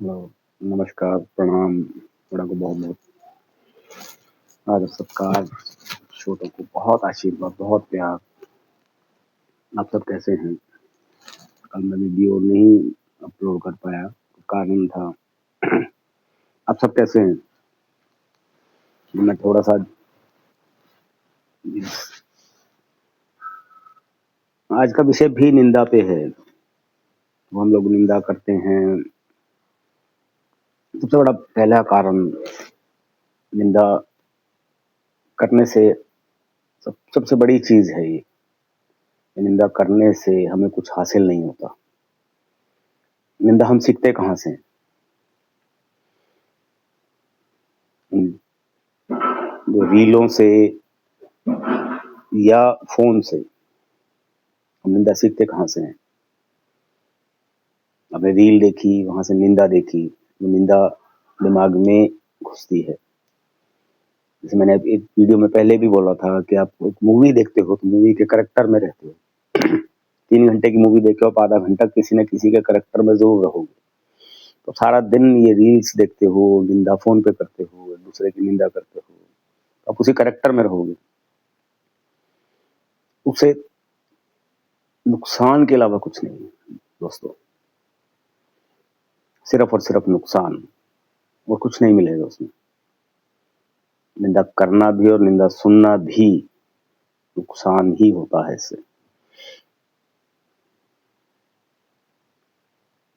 Hello, नमस्कार, प्रणाम, बड़ा को बहुत-बहुत आदर सत्कार, छोटों को बहुत आशीर्वाद, बहुत प्यार। आप सब कैसे हैं? कल मैं वीडियो नहीं अपलोड कर पाया, कारण था। आप सब कैसे हैं? मैं थोड़ा-सा आज का विषय भी निंदा पे है। तो हम लोग निंदा करते हैं, सबसे बड़ा पहला कारण निंदा करने से सबसे बड़ी चीज़ है ये। निंदा करने से हमें कुछ हासिल नहीं होता। निंदा हम सीखते कहाँ से हैं? जो रीलों से या फ़ोन से। हम निंदा सीखते कहाँ से हैं? हमने रील देखी, वहाँ से निंदा देखी, वो निंदा दिमाग में घुसती है। जैसे मैंने एक वीडियो में पहले भी बोला था कि आप एक मूवी देखते हो तो मूवी के करैक्टर में रहते हो। 3 घंटे की मूवी देखे हो आप आधा घंटा किसी न किसी के करैक्टर में ज़रूर रहोगे। तो सारा दिन ये रील्स देखते हो, निंदा फ़ोन पे करते हो, दूसरे की निंदा करते हो, आप उसी करैक्टर में रहोगे। उससे नुकसान के अलावा कुछ नहीं है दोस्तों, सिर्फ़ और सिर्फ़ नुकसान और कुछ नहीं मिलेगा उसमें। निंदा करना भी और निंदा सुनना भी नुकसान ही होता है इससे।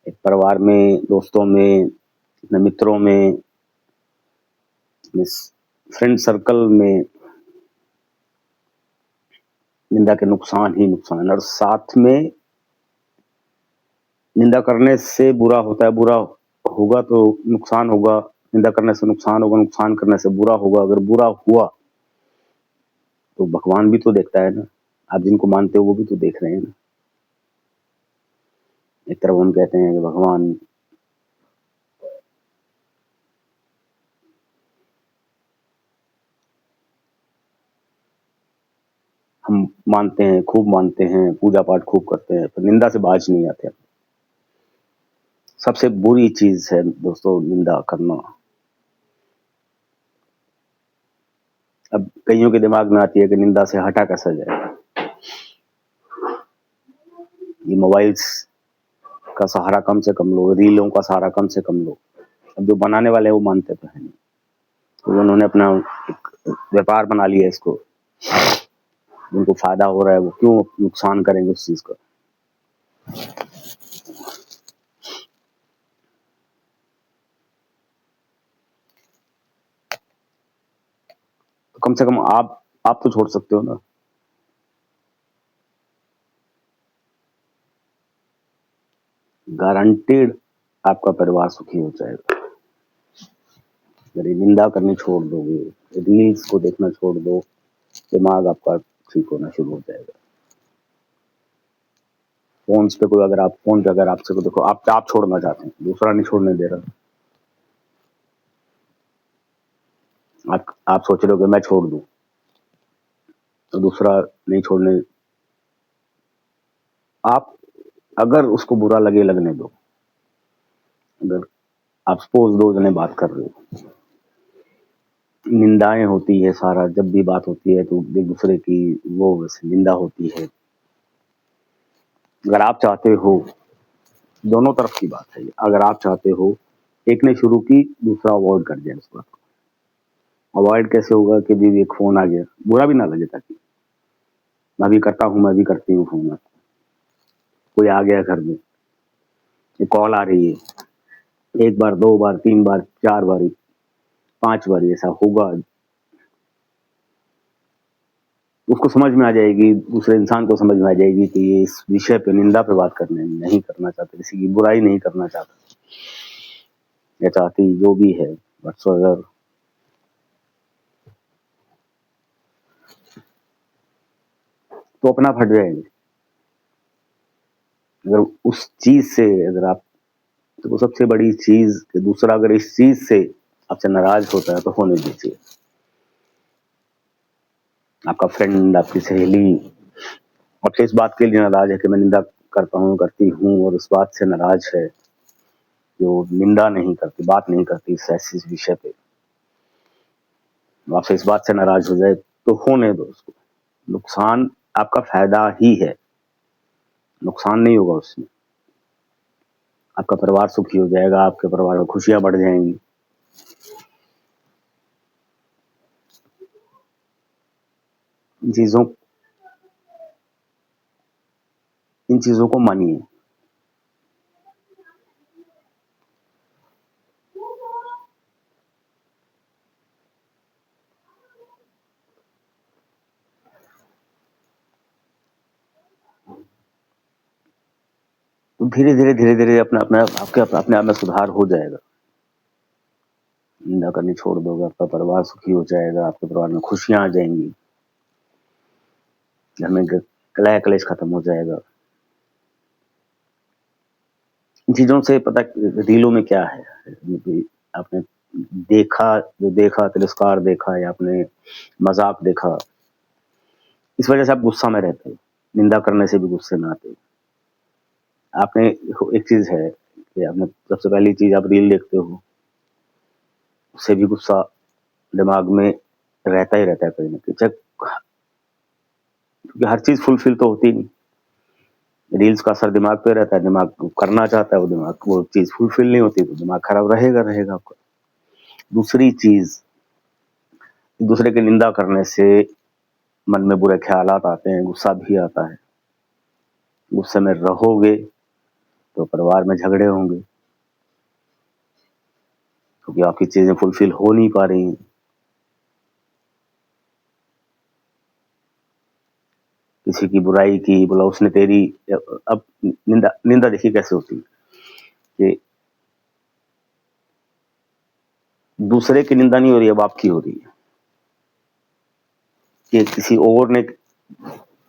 एक परिवार में, दोस्तों में, अपने मित्रों में, अपने फ्रेंड सर्कल में निंदा के नुकसान ही नुकसान और साथ में निंदा करने से बुरा होता है, बुरा होगा तो नुकसान होगा, निंदा करने से नुकसान होगा, नुकसान करने से बुरा होगा। अगर बुरा हुआ तो भगवान भी तो देखता है ना, आप जिनको मानते हो वो भी तो देख रहे हैं ना। एक तरफ हम कहते हैं कि भगवान हम मानते हैं, खूब मानते हैं, पूजा पाठ खूब करते हैं, पर निंदा से बाज नहीं आते। सबसे बुरी चीज़ है दोस्तों निंदा करना। अब कइयों के दिमाग में आती है कि निंदा से हटा कैसा जाए? ये मोबाइल्स का सहारा कम से कम लो, रीलों का सहारा कम से कम लो। अब जो बनाने वाले हैं वो मानते तो हैं नहीं। तो उन्होंने अपना एक व्यापार बना लिया इसको। उनको फ़ायदा हो रहा है, वो क्यों नुकसान करेंगे उस चीज़ का? तो कम से कम आप तो छोड़ सकते हो ना। गारंटीड आपका परिवार सुखी हो जाएगा। अगर ये निंदा करनी छोड़ दोगे, रील्स को देखना छोड़ दो, दिमाग आपका ठीक होना शुरू हो जाएगा। फ़ोन्स पे कोई अगर आप फ़ोन पे अगर आपसे को देखो आप छोड़ना चाहते हैं, दूसरा नहीं छोड़ने दे रहा। आप सोच रहे हो कि मैं छोड़ दूँ, तो दूसरा नहीं छोड़ने आप अगर उसको बुरा लगे लगने दो। अगर आप सपोज़ 2 जने बात कर रहे हो, निंदाएँ होती है सारा जब भी बात होती है तो एक-दूसरे की वो निंदा होती है। अगर आप चाहते हो दोनों तरफ की बात है ये, अगर आप चाहते हो, एक ने शुरू की, दूसरा अवॉइड कर जाए उस बात को। अवॉइड कैसे होगा कि जी एक फ़ोन आ गया, बुरा भी ना लगे ताकि। मैं भी करता हूँ, मैं भी करती हूँ फ़ोन। कोई आ गया घर में, ये कॉल आ रही है, 1 बार, 2 बार, 3 बार, 4 बारी, 5 बारी ऐसा होगा, उसको समझ में आ जाएगी, दूसरे इंसान को समझ में आ जाएगी कि ये इस विषय पे निंदा पे बात करने नहीं करना चाहता, किसी की बुराई नहीं करना चाहता या चाहती जो भी है व्हाट्सएवर। तो अपना फट जाएंगे। अगर उस चीज़ से अगर आप तो सबसे बड़ी चीज़ कि दूसरा अगर इस चीज़ से आपसे नाराज़ होता है तो होने दीजिए। आपका फ्रेंड, आपकी सहेली आपसे इस बात के लिए नाराज़ है कि मैं निंदा करता हूँ, करती हूँ और उस बात से नाराज़ है। कि वो निंदा नहीं करती, बात नहीं करती इस विषय पे, आपसे इस बात से नाराज हो जाए तो होने दो उसको। नुकसान आपका फायदा ही है, नुकसान नहीं होगा उसमें। आपका परिवार सुखी हो जाएगा, आपके परिवार में खुशियां बढ़ जाएंगी। चीजों इन चीजों को मानिए। तो धीरे धीरे अपने आप में सुधार हो जाएगा। निंदा करनी छोड़ दोगे, आपका परिवार सुखी हो जाएगा, आपके परिवार में खुशियां आ जाएंगी, घर में कलह कलेश खत्म हो जाएगा। इन चीजों से पता रीलों में क्या है, आपने देखा तिरस्कार देखा या आपने मजाक देखा, इस वजह से आप गुस्सा में रहते हो। निंदा करने से भी गुस्से में आते हो। आपने एक चीज है कि आपने सबसे पहली चीज आप रील देखते हो, उससे भी गुस्सा दिमाग में रहता ही रहता है कहीं ना कहीं, क्योंकि हर चीज फुलफिल तो होती नहीं। रील्स का असर दिमाग पे रहता है, दिमाग करना चाहता है, वो चीज फुलफिल नहीं होती तो दिमाग खराब रहेगा आपका। दूसरी चीज, दूसरे की निंदा करने से मन में बुरे ख्यालात आते हैं, गुस्सा भी आता है। गुस्से में रहोगे तो परिवार में झगड़े होंगे, क्योंकि आपकी चीजें फुलफिल हो नहीं पा रही हैं। किसी की बुराई की, बोला उसने तेरी, अब निंदा देखिए कैसे होती है कि दूसरे की निंदा नहीं हो रही है, अब आपकी हो रही है। कि किसी और ने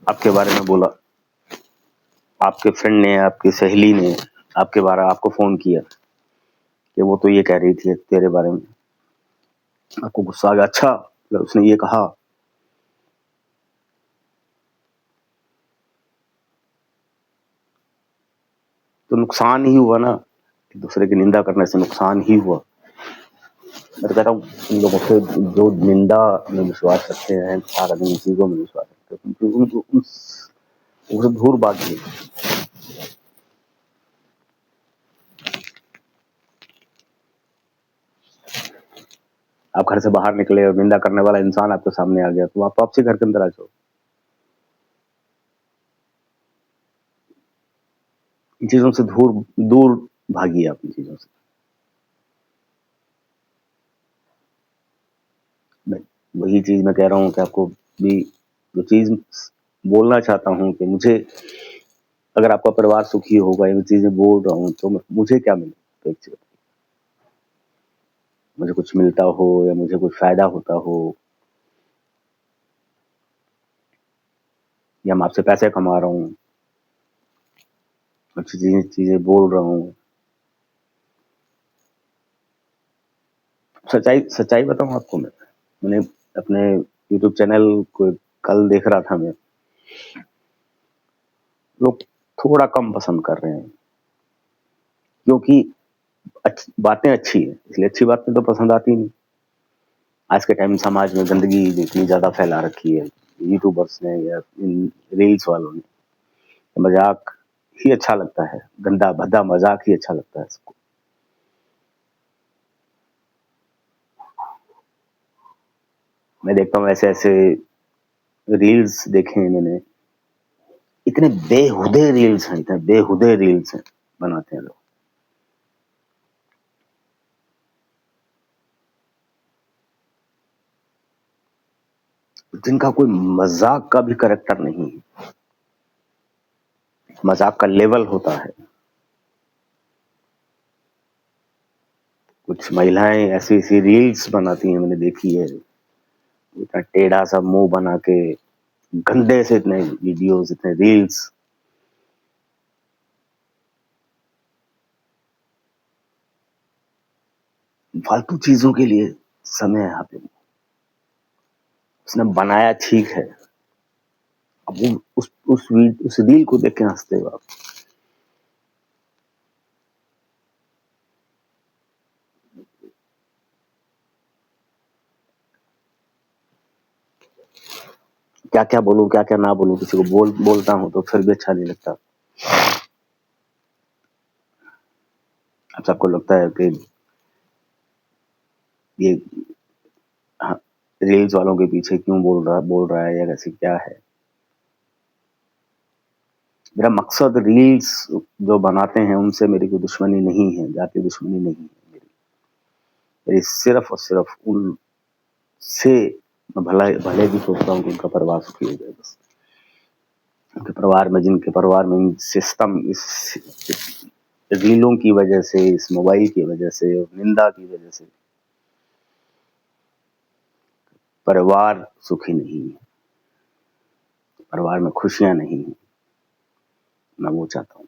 आपके बारे में बोला, आपके फ्रेंड ने, आपकी सहेली ने आपके बारे में आपको फोन किया कि वो तो ये कह रही थी तेरे बारे में, आपको गुस्सा आ गया, अच्छा उसने ये कहा। तो नुकसान ही हुआ ना, एक दूसरे की निंदा करने से नुकसान ही हुआ। मैं तो कहता हूँ इन लोगों से जो निंदा में विश्वास रखते हैं, सारा दिन इन चीजों में विश्वास रखते हैं, उनसे दूर भागिए। आप घर से बाहर निकले और निंदा करने वाला इंसान आपके सामने आ गया, तो आप वापसी घर के अंदर आ जाओ। इन चीजों से दूर दूर भागिए, आप इन चीजों से। मैं वही चीज मैं कह रहा हूँ कि आपको भी जो चीज बोलना चाहता हूँ कि मुझे, अगर आपका परिवार सुखी होगा, ये चीजें बोल रहा हूँ तो मुझे क्या मिले, तो एक चीज, मुझे कुछ मिलता हो या मुझे कुछ फायदा होता हो, या मैं आपसे पैसे कमा रहा हूँ, अच्छी चीजें बोल रहा हूँ। सच्चाई सच्चाई बताऊं आपको, मैंने अपने यूट्यूब चैनल को कल देख रहा था मैं, लोग थोड़ा कम पसंद कर रहे हैं, क्योंकि बातें अच्छी है, इसलिए अच्छी बातें तो पसंद आती नहीं। आज के टाइम समाज में गंदगी इतनी ज्यादा फैला रखी है, यूट्यूबर्स ने या इन रील्स वालों ने, मजाक ही अच्छा लगता है, गंदा भद्दा मजाक ही अच्छा लगता है सबको। मैं देखता हूँ ऐसे ऐसे रील्स देखे हैं मैंने, इतने बेहुदे रील्स हैं, इतने बेहुदे रील्स हैं बनाते हैं लोग, जिनका कोई मजाक का भी करेक्टर नहीं है। मजाक का लेवल होता है। कुछ महिलाएं ऐसी ऐसी रील्स बनाती हैं, मैंने देखी है, इतना टेढ़ा सा मुंह बना के, गंदे से इतने वीडियोस, इतने रील्स, फालतू चीजों के लिए समय है यहाँ पे। उसने बनाया ठीक है, अब वो उस रील को देख के हंसते हो आप। क्या क्या बोलूं क्या क्या ना बोलूं, किसी को बोलता हूं तो फिर भी अच्छा नहीं लगता। अब सबको लगता है कि ये रील्स वालों के पीछे क्यों बोल रहा है या कैसे क्या है। मेरा मकसद रील्स जो बनाते हैं उनसे मेरी कोई दुश्मनी नहीं है, जाति दुश्मनी नहीं है मेरी सिर्फ और सिर्फ उनसे भले भी सोचता हूँ कि उनका परिवार सुखी हो जाए बस। उनके परिवार में, जिनके परिवार में सिस्टम इस रीलों की वजह से, इस मोबाइल की वजह से और निंदा की वजह से परिवार सुखी नहीं है, परिवार में खुशियां नहीं है, मैं वो चाहता हूँ।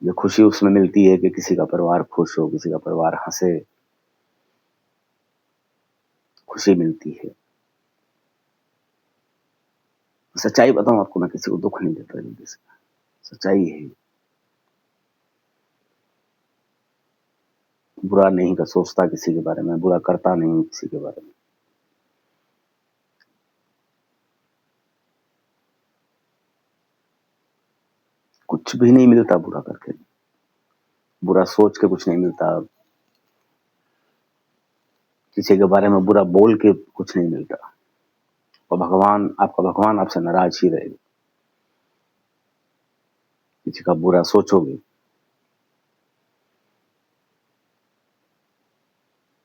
ये खुशी उसमें मिलती है कि किसी का परिवार खुश हो, किसी का परिवार हंसे, खुशी मिलती है। सच्चाई बताऊं आपको, मैं किसी को दुख नहीं देता जल्दी से, सच्चाई है। बुरा नहीं कर सोचता किसी के बारे में, बुरा करता नहीं किसी के बारे में। कुछ भी नहीं मिलता बुरा करके, बुरा सोच के कुछ नहीं मिलता, किसी के बारे में बुरा बोल के कुछ नहीं मिलता। और आपका भगवान आपसे नाराज ही रहेगा। किसी का बुरा सोचोगे,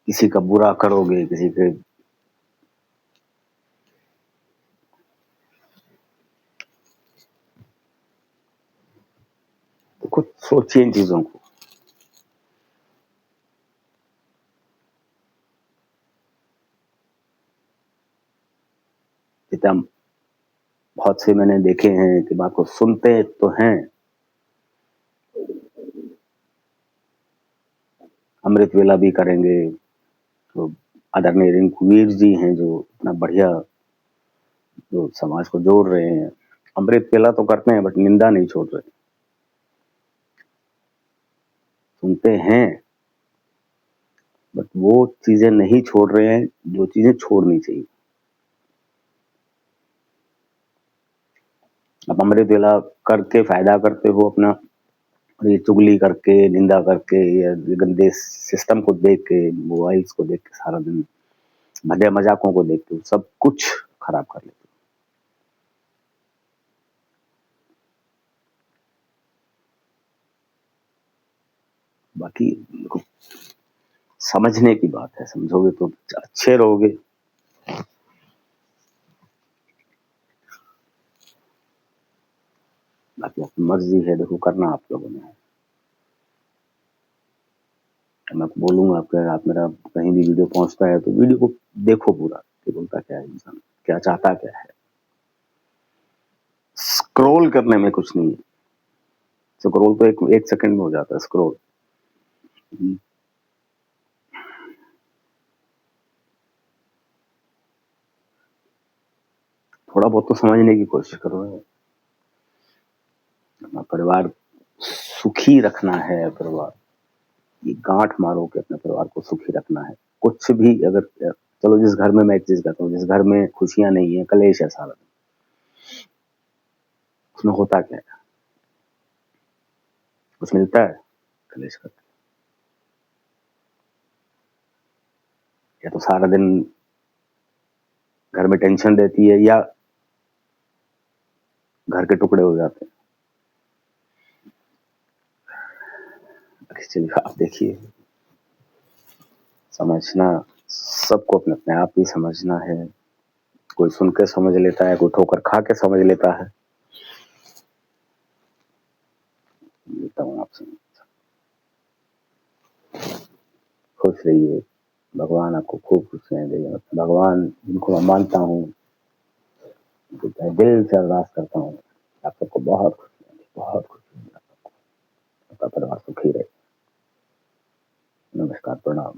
किसी का बुरा करोगे, किसी के तो खुद सोचिए इन चीजों को। जितना बहुत से मैंने देखे हैं कि बात को सुनते तो हैं, अमृत वेला भी करेंगे, तो आदरणीय रिंकूवीर जी हैं जो इतना बढ़िया जो समाज को जोड़ रहे हैं, अमृत वेला तो करते हैं बट निंदा नहीं छोड़ रहे। सुनते हैं बट वो चीजें नहीं छोड़ रहे हैं जो चीजें छोड़नी चाहिए। आप अमृत वेला करके फायदा करते हो अपना, और ये चुगली करके, निंदा करके या गंदे सिस्टम को देख के, मोबाइल्स को देख के सारा दिन मजे मजाकों को देख के सब कुछ खराब कर लेते हो। बाकी समझने की बात है, समझोगे तो अच्छे रहोगे। बाकी आपकी मर्जी है, देखो करना आप लोगों ने है। मैं बोलूंगा अगर आप मेरा कहीं भी वीडियो पहुंचता है तो वीडियो को देखो पूरा, कि बोलता क्या है इंसान, क्या चाहता क्या है। स्क्रॉल करने में कुछ नहीं है, स्क्रॉल तो एक सेकंड में हो जाता है स्क्रॉल। थोड़ा बहुत तो समझने की कोशिश करो। अपना परिवार सुखी रखना है, परिवार ये गांठ मारो कि अपने परिवार को सुखी रखना है। कुछ भी अगर, चलो जिस घर में, मैं एक चीज कहता हूँ, जिस घर में खुशियां नहीं है, कलेश है सारा, उसमें होता क्या है, कुछ मिलता है, कलेश करके। या तो सारा दिन घर में टेंशन रहती है, या घर के टुकड़े हो जाते हैं। चलिए आप देखिए, समझना सबको अपने अपने आप ही समझना है। कोई सुन के समझ लेता है, कोई ठोकर खा के समझ लेता है। लेता हूँ आपसे, खुश रहिए, भगवान आपको खूब खुशियां दे। भगवान जिनको मैं मानता हूँ, दिल से अरदास करता हूँ, आप सबको बहुत खुशियां दे, बहुत खुशियां दे, आपका परिवार सुखी रहे। नमस्कार, प्रणाम।